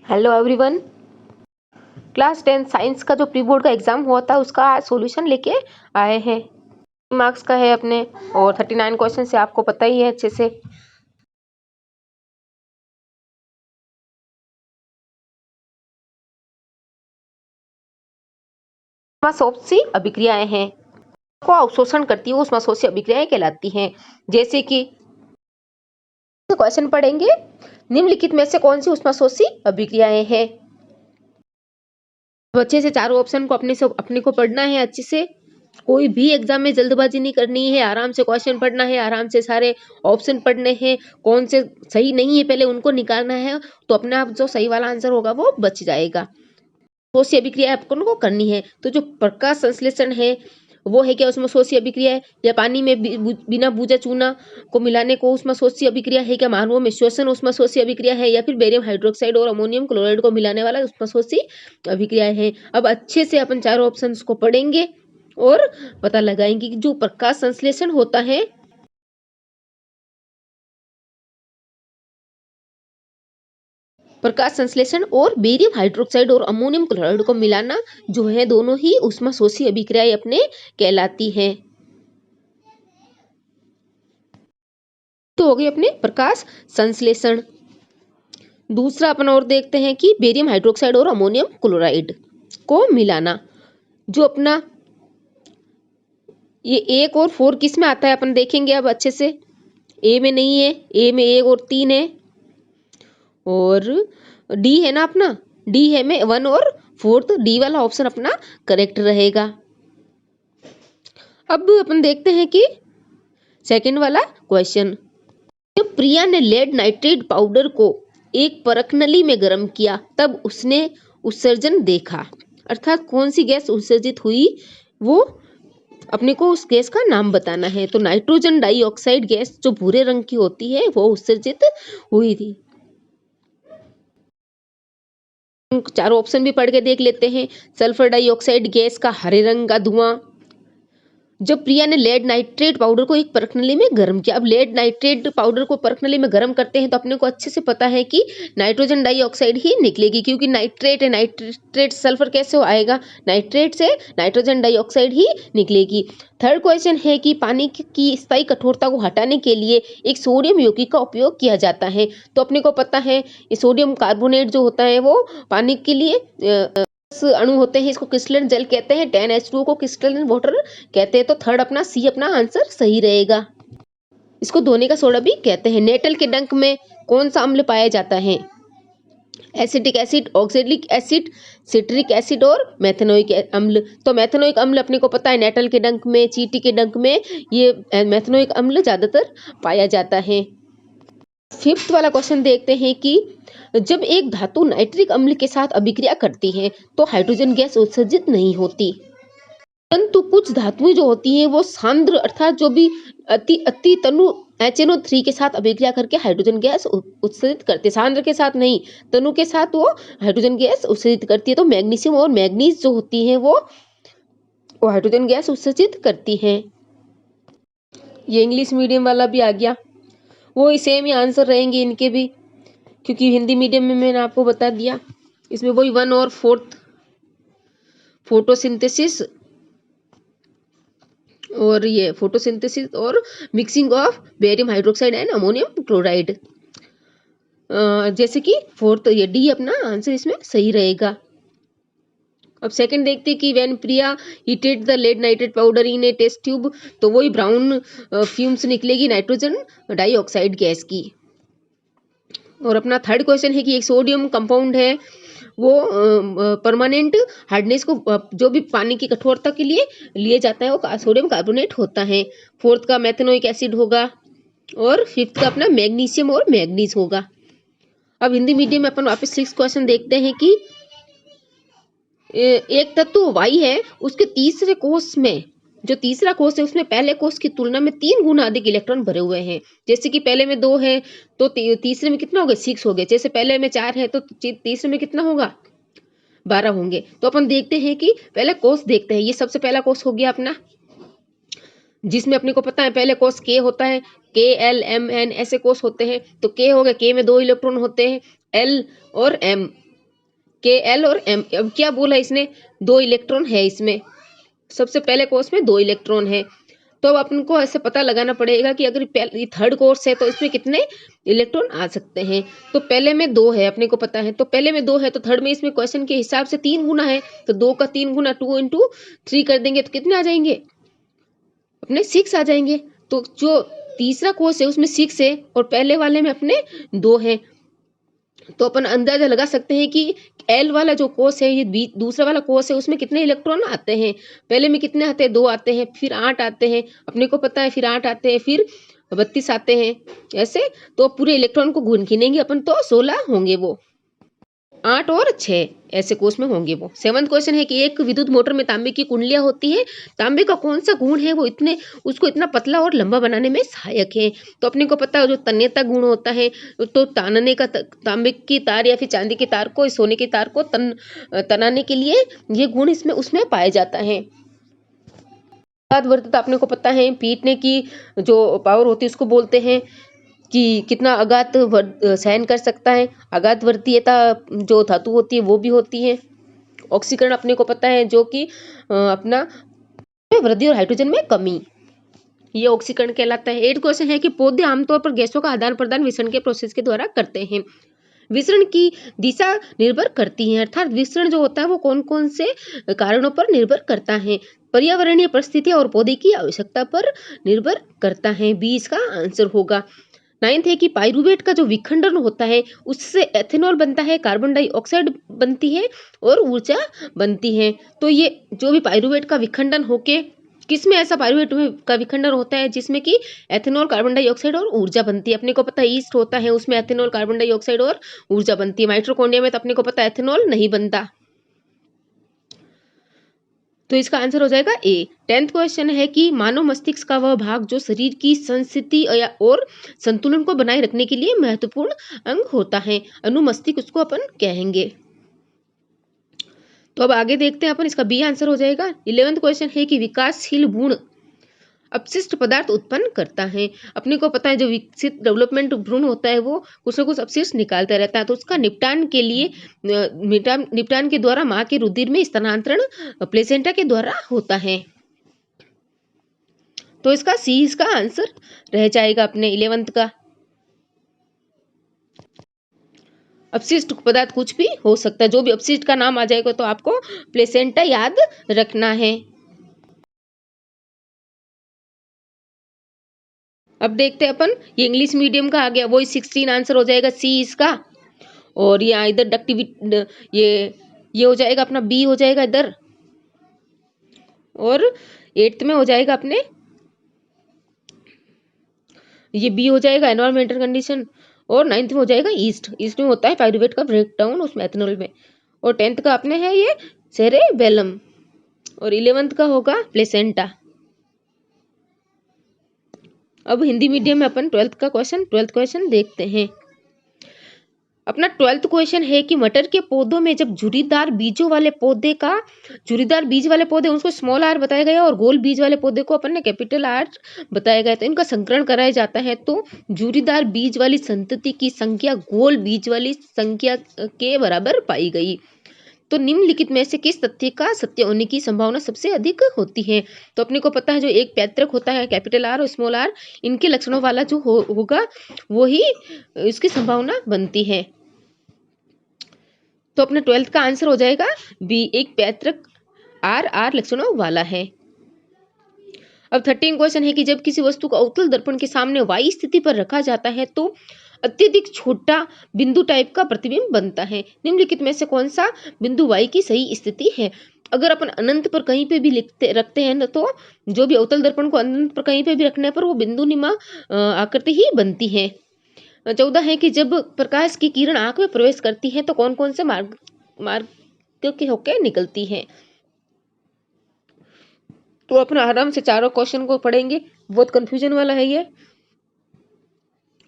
Hello everyone. Class 10 science का जो pre board का एग्जाम हुआ था उसका सॉल्यूशन लेके आए हैं। मार्क्स का है अपने और 39 क्वेश्चन से आपको पता ही है अच्छे से। उष्माशोषी अभिक्रियाएं हैं को अवशोषण करती है, उष्माशोषी अभिक्रियाएं कहलाती हैं। जैसे कि क्वेश्चन पढ़ेंगे, निम्नलिखित में से कौन सी उष्माशोषी अभिक्रियाएं हैं। तो अच्छे से चारों ऑप्शन को अपने को पढ़ना है अच्छे से। कोई भी एग्जाम में जल्दबाजी नहीं करनी है, आराम से क्वेश्चन पढ़ना है, आराम से सारे ऑप्शन पढ़ने हैं, कौन से सही नहीं है पहले उनको निकालना है, तो अपने आप जो सही वाला आंसर होगा वो बच जाएगा। उष्माशोषी अभिक्रिया आपको करनी है। तो जो प्रकाश संश्लेषण है वो है क्या, उष्माशोषी अभिक्रिया है। या पानी में बिना बूझा चूना को मिलाने को उष्माशोषी अभिक्रिया है क्या, मानवों में श्वसन उष्माशोषी अभिक्रिया है, या फिर बेरियम हाइड्रोक्साइड और अमोनियम क्लोराइड को मिलाने वाला उष्माशोषी अभिक्रिया है। अब अच्छे से अपन चारों ऑप्शंस को पढ़ेंगे और पता लगाएंगे कि जो प्रकाश संश्लेषण होता है प्रकाश संश्लेषण और बेरियम हाइड्रोक्साइड और अमोनियम क्लोराइड को मिलाना जो है, दोनों ही उष्माशोषी अभिक्रियाएं अपने कहलाती हैं। तो हो गई अपने प्रकाश संश्लेषण। दूसरा अपन और देखते हैं कि बेरियम हाइड्रोक्साइड और अमोनियम क्लोराइड को मिलाना। जो अपना ये 1 और 4 किस में आता है अपन देखेंगे अब अच्छे से। ए में नहीं है, ए में 1 और 3 है, और डी है ना अपना, डी है में 1 और 4, तो डी वाला ऑप्शन अपना करेक्ट रहेगा। अब अपन देखते हैं कि सेकंड वाला क्वेश्चन। जब प्रिया ने लेड नाइट्रेट पाउडर को एक परखनली में गर्म किया तब उसने उत्सर्जन देखा, अर्थात कौन सी गैस उत्सर्जित हुई, वो अपने को उस गैस का नाम बताना है। तो नाइट्रोजन डाइऑक्साइड गैस जो भूरे रंग की होती है वो उत्सर्जित हुई थी। चारों ऑप्शन भी पढ़ के देख लेते हैं। सल्फर डाइऑक्साइड गैस का हरे रंग का धुआं। जब प्रिया ने लेड नाइट्रेट पाउडर को एक परखनली में गर्म किया, अब लेड नाइट्रेट पाउडर को परखनली में गर्म करते हैं तो अपने को अच्छे से पता है कि नाइट्रोजन डाइऑक्साइड ही निकलेगी, क्योंकि नाइट्रेट है, नाइट्रेट सल्फर कैसे आएगा, नाइट्रेट से नाइट्रोजन डाइऑक्साइड ही निकलेगी। थर्ड क्वेश्चन है कि पानी की स्थायी कठोरता को हटाने के लिए एक सोडियम यौगिक का उपयोग किया जाता है। तो अपने को पता है ये सोडियम कार्बोनेट जो होता है वो पानी के लिए अणु होते हैं, इसको क्रिस्टलन जल कहते हैं, 10H2O को क्रिस्टलन वाटर कहते हैं। तो थर्ड अपना सी अपना आंसर सही रहेगा। इसको धोने का सोडा भी कहते हैं। नेटल के डंक में कौन सा अम्ल पाया जाता है, acetic acid, oxalic acid, citric acid और मेथनोइक अम्ल। तो मेथनोइक अम्ल अपने को पता है नेटल के डंक में, चींटी के डंक में ये मेथनोइक अम्ल ज्यादातर पाया जाता है। फिफ्थ वाला क्वेश्चन देखते हैं कि जब एक धातु नाइट्रिक अम्ल के साथ अभिक्रिया करती है तो हाइड्रोजन गैस उत्सर्जित नहीं होती, परंतु कुछ धातुएं जो होती हैं वो सांद्र अर्थात जो भी अति अति तनु HNO3 के साथ अभिक्रिया करके हाइड्रोजन गैस उत्सर्जित करती है। सांद्र के साथ नहीं, तनु के साथ वो हाइड्रोजन गैस उत्सर्जित करती है। तो मैग्नीशियम और मैग्नीज जो होती है वो हाइड्रोजन गैस उत्सर्जित करती है। ये इंग्लिश मीडियम वाला भी आ गया, वो सेम ही आंसर रहेंगे इनके भी, क्योंकि हिंदी मीडियम में मैंने आपको बता दिया। इसमें वही 1 और 4 फोटोसिंथेसिस और ये फोटोसिंथेसिस और mixing of barium hydroxide and ammonium chloride, जैसे कि 4 ये डी अपना आंसर इसमें सही रहेगा। अब सेकंड देखते हैं कि when Priya heated the lead nitrate powder in a test tube, तो वही ब्राउन फ्यूम्स निकलेगी नाइट्रोजन डाइऑक्साइड गैस की। और अपना थर्ड क्वेश्चन है कि एक सोडियम कंपाउंड है वो परमानेंट हार्डनेस को जो भी पानी की कठोरता के लिए लिए जाता है वो सोडियम कार्बोनेट होता है। फोर्थ का मेथनोइक एसिड होगा, और फिफ्थ का अपना मैग्नीशियम और मैग्नीज होगा। अब हिंदी मीडियम में अपन वापस 6 क्वेश्चन देखते हैं कि एक तत्व वाई है, उसके तीसरे कोष में जो तीसरा कोष है उसमें पहले कोष की तुलना में 3 गुना अधिक इलेक्ट्रॉन भरे हुए हैं। जैसे कि पहले में 2 है तो तीसरे में कितना हो गया, 6 हो गया। जैसे पहले में 4 है तो तीसरे में कितना होगा, 12 होंगे। तो अपन देखते हैं कि पहले कोष देखते हैं। ये सबसे पहला कोष हो गया अपना, जिसमें अपने को पता है पहले कोष के होता है, KLMN ऐसे कोष होते हैं। तो के हो गया, के में 2 इलेक्ट्रॉन होते हैं, L और M Kl और M। अब क्या बोला इसने, 2 इलेक्ट्रॉन है इसमें, सबसे पहले कोर्स में 2 इलेक्ट्रॉन है। तो अब अपन को ऐसे पता लगाना पड़ेगा कि अगर ये थर्ड कोर्स है तो इसमें कितने इलेक्ट्रॉन आ सकते हैं। तो पहले में 2 है, अपने को पता है, तो पहले में 2 है तो थर्ड में इसमें क्वेश्चन के हिसाब से 3 गुना है, तो 2 का 3 गुना 2 इंटू 3 कर देंगे तो कितने आ जाएंगे अपने 6 आ जाएंगे। तो जो तीसरा कोर्स है उसमें 6 है और पहले वाले में अपने 2 है, तो अपन अंदाजा लगा सकते हैं कि एल वाला जो कोर्स है, ये दूसरा वाला कोर्स है, उसमें कितने इलेक्ट्रॉन आते हैं। पहले में कितने आते हैं, 2 आते हैं, फिर 8 आते हैं, अपने को पता है, फिर 8 आते हैं, फिर 32 आते हैं, ऐसे। तो पूरे इलेक्ट्रॉन को गिनेंगे अपन तो 16 होंगे, वो 8 और 6 ऐसे कोर्स में होंगे वो। 7वां क्वेश्चन है कि एक विद्युत मोटर में तांबे की कुंडलियां होती है, तांबे का कौन सा गुण है वो उसको इतना पतला और लंबा बनाने में सहायक है। तो अपने को पता है जो तन्यता गुण होता है, तो तानने का तांबे की तार या फिर चांदी की तार को, सोने की तार को तनाने के लिए ये गुण इसमें उसमें पाया जाता है। आघातवर्तीयता अपने को पता है, पीटने की जो पावर होती है उसको बोलते हैं कि कितना आघात सहन कर सकता है। आघातवर्तीयता जो धातु होती है वो भी होती है। ऑक्सीकरण अपने को पता है, जो कि अपना वृद्धि और हाइड्रोजन में कमी, ये ऑक्सीकरण कहलाता है। 8 क्वेश्चन है कि पौधे आमतौर पर गैसों का आदान प्रदान विसरण के प्रोसेस के द्वारा करते हैं। विसरण की दिशा निर्भर करती है, अर्थात विसरण जो होता है वो कौन कौन से कारणों पर निर्भर करता है। पर्यावरणीय परिस्थितियां और पौधे की आवश्यकता पर निर्भर करता है, 20 का आंसर होगा। 9th है कि पाइरूवेट का जो विखंडन होता है उससे एथेनॉल बनता है, कार्बन डाइऑक्साइड बनती है और ऊर्जा बनती है। तो ये जो भी पाइरूवेट का विखंडन होके, किस में ऐसा पाइरूवेट का विखंडन होता है जिसमें कि एथेनॉल, कार्बन डाइऑक्साइड और ऊर्जा बनती है। अपने को पता है ईस्ट होता है, उसमें एथेनॉल, कार्बन डाइऑक्साइड और ऊर्जा बनती है। माइटोकॉन्ड्रिया में तो अपने को पता है एथेनॉल नहीं बनता, तो इसका आंसर हो जाएगा ए। 10th क्वेश्चन है कि मानव मस्तिष्क का वह भाग जो शरीर की संस्थिति और संतुलन को बनाए रखने के लिए महत्वपूर्ण अंग होता है, अनुमस्तिष्क उसको अपन कहेंगे। तो अब आगे देखते हैं अपन, इसका बी आंसर हो जाएगा। 11th क्वेश्चन है कि विकासशील गुण अपशिष्ट पदार्थ उत्पन्न करता है। अपने को पता है जो विकसित डेवलपमेंट भ्रूण होता है वो कुछ न कुछ अपशिष्ट निकालता रहता है, तो उसका निपटान के लिए निपटान के द्वारा माँ के रुधिर में स्थानांतरण प्लेसेंटा के द्वारा होता है। तो इसका सी इसका आंसर रह जाएगा अपने 11th का। अपशिष्ट पदार्थ कुछ भी हो सकता है, जो भी अपशिष्ट का नाम आ जाएगा तो आपको प्लेसेंटा याद रखना है। अब देखते हैं अपन, ये इंग्लिश मीडियम का आ गया, वही 16 आंसर हो जाएगा सी इसका। और यहाँ इधर डक्टिविटी ये हो जाएगा अपना बी हो जाएगा इधर, और 8th में हो जाएगा अपने ये बी हो जाएगा एनवायरमेंटल कंडीशन, और 9th में हो जाएगा ईस्ट। ईस्ट में होता है पाइरूवेट का ब्रेकडाउन उसमें एथेनॉल में, और 10th का अपने है ये सेरेबेलम, और 11th का होगा प्लेसेंटा। अब हिंदी मीडियम में अपन 12th क्वेश्चन देखते हैं। अपना 12th क्वेश्चन है कि मटर के पौधों में जब झुर्रीदार बीज वाले पौधे उसको स्मॉल आर बताया गया और गोल बीज वाले पौधे को अपन ने कैपिटल आर बताया गया, तो इनका संकरण कराया जाता है, तो झुर्रीदार बीज वाली संतति की संख्या गोल बीज वाली संख्या के बराबर पाई गई। तो निम्नलिखित में से किस तथ्य का सत्य होने की संभावना सबसे अधिक होती है। तो अपने को पता है जो एक पैतृक होता है कैपिटल आर और स्मॉल आर, इनके लक्षणों वाला जो होगा वो ही इसकी संभावना बनती है। तो अपने 12th का आंसर हो जाएगा बी, एक पैतृक आर लक्षणों वाला है। अब 13 क्वेश्चन है कि जब किसी वस्तु को अवतल दर्पण के सामने वाई स्थिति पर रखा जाता है तो अत्यधिक छोटा बिंदु टाइप का प्रतिबिंब बनता है, निम्नलिखित में से कौन सा बिंदु वाई की सही स्थिति है। अगर अपन अनंत पर कहीं पे भी रखते हैं ना, तो जो भी अवतल दर्पण को अनंत पर कहीं पे भी रखने पर वो बिंदु निमा आकृति ही बनती है। 14 है कि जब प्रकाश की किरण आंख में प्रवेश करती है तो कौन कौन से मार्ग के होके निकलती है। तो अपना आराम से चारों क्वेश्चन को पढ़ेंगे, बहुत कंफ्यूजन वाला है ये,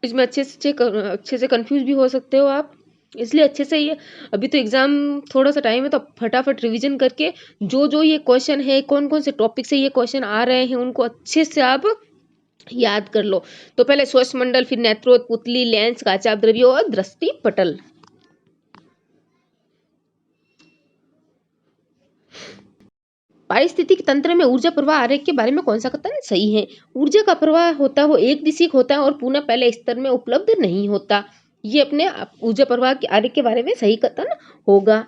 इसमें अच्छे से कंफ्यूज भी हो सकते हो आप, इसलिए अच्छे से ये अभी तो एग्जाम थोड़ा सा टाइम है तो फटाफट रिवीजन करके जो ये क्वेश्चन है, कौन कौन से टॉपिक से ये क्वेश्चन आ रहे हैं उनको अच्छे से आप याद कर लो। तो पहले स्वच्छ मंडल, फिर नेत्रोत, पुतली, लेंस, काचाप द्रव्य और दृष्टि पटल। पारिस्थितिक तंत्र में ऊर्जा प्रवाह आरेख के बारे में कौन सा कथन सही है? ऊर्जा का प्रवाह होता है वो एक दिशिक होता है और पुनः पहले स्तर में उपलब्ध नहीं होता। ये अपने ऊर्जा प्रवाह के आरेख के बारे में सही कथन होगा।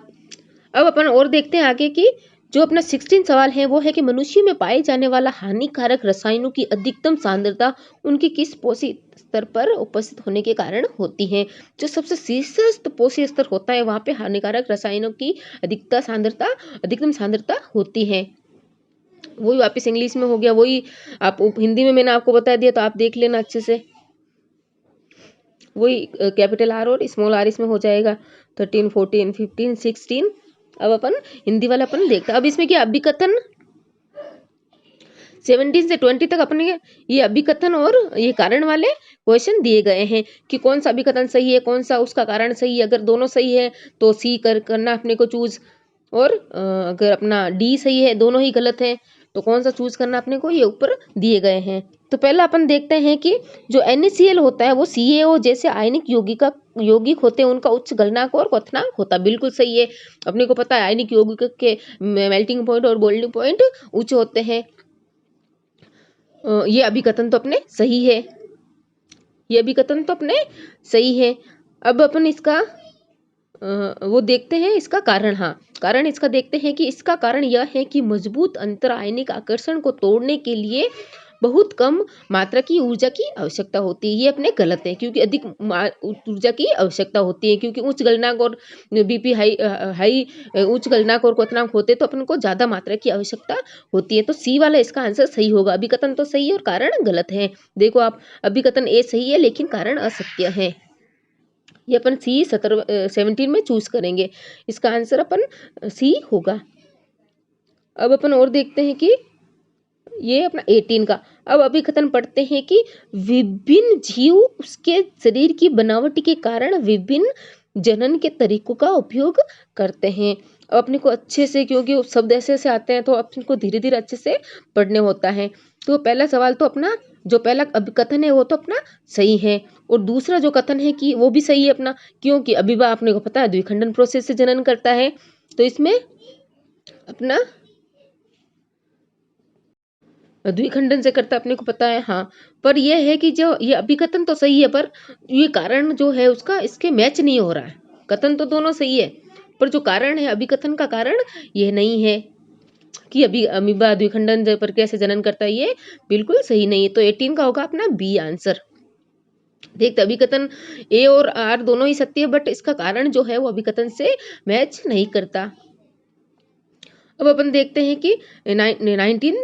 अब अपन और देखते हैं आगे की जो अपना 16 सवाल है वो है कि मनुष्य में पाए जाने वाला हानिकारक रसायनों की अधिकतम सांद्रता उनके किस पोषी स्तर पर उपस्थित होने के कारण होती है? जो सबसे शीर्षस्थ पोषी स्तर होता है वहां पे हानिकारक रसायनों की अधिकतम सांद्रता होती है। वही वापस इंग्लिश में हो गया, वही आप हिंदी में मैंने आपको बता दिया तो आप देख लेना अच्छे से। वही कैपिटल आर और स्मॉल आर इसमें हो जाएगा 13, 14, 15, 16। अब अपन हिंदी वाला अपन देखते हैं। अब इसमें क्या अभिकथन 17 से 20 तक अपने ये अभिकथन और ये कारण वाले क्वेश्चन दिए गए हैं कि कौन सा अभिकथन सही है, कौन सा उसका कारण सही है। अगर दोनों सही है तो सी करना अपने को चूज, और अगर अपना डी सही है, दोनों ही गलत है तो कौन सा चूज करना अपने को, ये ऊपर दिए गए हैं। तो पहला अपन देखते हैं कि जो NaCl होता है वो CaO जैसे आयनिक यौगिक होते हैं उनका उच्च गलनांक और क्वथनांक होता है। बिल्कुल सही है, अपने को पता है आयनिक यौगिक के मेल्टिंग पॉइंट और बॉइलिंग पॉइंट उच्च होते हैं। ये अभिकथन तो अपने सही है, ये अभिकथन तो अपने सही है। अब अपन इसका वो देखते हैं इसका कारण। हाँ, कारण इसका देखते हैं कि इसका कारण यह है कि मजबूत अंतर आयनिक आकर्षण को तोड़ने के लिए बहुत कम मात्रा की ऊर्जा की आवश्यकता होती है। ये अपने गलत है क्योंकि अधिक ऊर्जा की आवश्यकता होती है, क्योंकि उच्च गलनांक और BP हाई उच्च गलनांक और क्वथनांक होते तो अपन को ज्यादा मात्रा की आवश्यकता होती है। तो सी वाला इसका आंसर सही होगा। अभिकथन तो सही है और कारण गलत है। देखो आप, अभिकथन ए सही है लेकिन कारण असत्य है। ये अपन सी 17 में चूज करेंगे, इसका आंसर अपन सी होगा। अब अपन और देखते हैं कि ये अपना 18 का। अब अभिकथन पढ़ते हैं कि विभिन्न जीव उसके शरीर की बनावट के कारण विभिन्न जनन के तरीकों का उपयोग करते हैं। अब अपने को अच्छे से, क्योंकि शब्द ऐसे ऐसे आते हैं तो अपने को धीरे धीरे अच्छे से पढ़ने होता है। तो पहला सवाल तो अपना जो पहला अभिकथन है वो तो अपना सही है, और दूसरा जो कथन है कि वो भी सही है अपना, क्योंकि अभिभा अपने को पता है द्विखंडन प्रोसेस से जनन करता है, तो इसमें अपना द्विखंडन से करता अपने को पता है। हाँ, पर यह है कि जो ये अभिकथन तो सही है पर ये कारण जो है उसका इसके मैच नहीं हो रहा है। कथन तो दोनों सही है पर जो कारण है अभिकथन का कारण यह नहीं है कि अमीबा द्विखंडन प्रक्रिया से जनन करता है, ये बिल्कुल सही नहीं है। तो 18 का होगा अपना बी आंसर। देखते अभिकथन ए और आर दोनों ही सत्य है बट इसका कारण जो है वो अभिकथन से मैच नहीं करता। अब अपन देखते हैं कि 19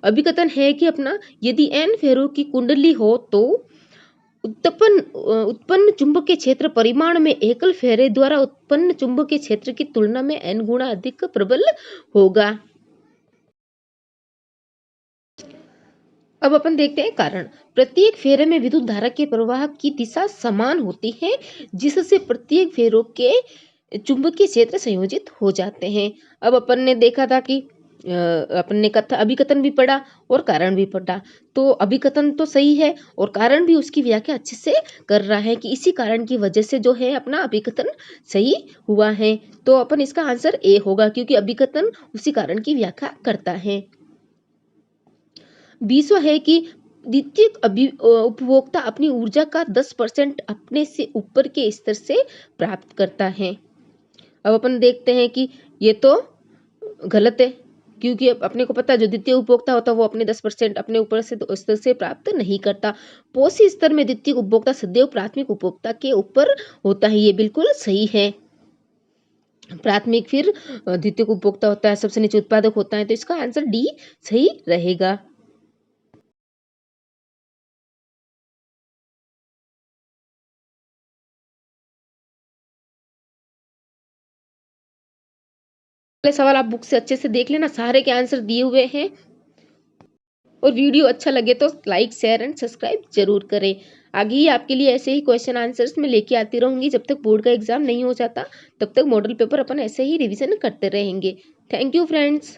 अभिकथन है कि अपना यदि n फेरों की कुंडली हो तो उत्पन्न चुंबकीय क्षेत्र परिमाण में एकल फेरे द्वारा उत्पन्न चुंबकीय क्षेत्र की तुलना में n गुना अधिक प्रबल होगा। अब अपन देखते हैं कारण। प्रत्येक फेरे में विद्युत धारा के प्रवाह की दिशा समान होती है जिससे प्रत्येक फेरों के चुंबकीय क्षेत्र संयोजित हो जाते हैं। अब अपन ने देखा था कि अपन ने अभिकथन भी पढ़ा और कारण भी पढ़ा, तो अभिकथन तो सही है और कारण भी उसकी व्याख्या अच्छे से कर रहा है कि इसी कारण की वजह से जो है अपना अभिकथन सही हुआ है। तो अपन इसका आंसर ए होगा क्योंकि अभिकथन उसी कारण की व्याख्या करता है। 20वां है कि द्वितीयक उपभोक्ता अपनी ऊर्जा का 10% अपने से ऊपर के स्तर से प्राप्त करता है। अब अपन देखते हैं कि ये तो गलत है क्योंकि अपने को पता है जो द्वितीय उपभोक्ता होता है वो अपने 10% अपने ऊपर से स्तर से प्राप्त नहीं करता। पोषी स्तर में द्वितीय उपभोक्ता सदैव प्राथमिक उपभोक्ता के ऊपर होता है, ये बिल्कुल सही है। प्राथमिक फिर द्वितीय उपभोक्ता होता है, सबसे नीचे उत्पादक होता है, तो इसका आंसर डी सही रहेगा। सवाल आप बुक से अच्छे से देख लेना, सारे के आंसर दिए हुए हैं। और वीडियो अच्छा लगे तो लाइक शेयर एंड सब्सक्राइब जरूर करें। आगे ही आपके लिए ऐसे ही क्वेश्चन आंसर्स में लेके आती रहूंगी। जब तक बोर्ड का एग्जाम नहीं हो जाता तब तक मॉडल पेपर अपन ऐसे ही रिवीजन करते रहेंगे। Thank you friends.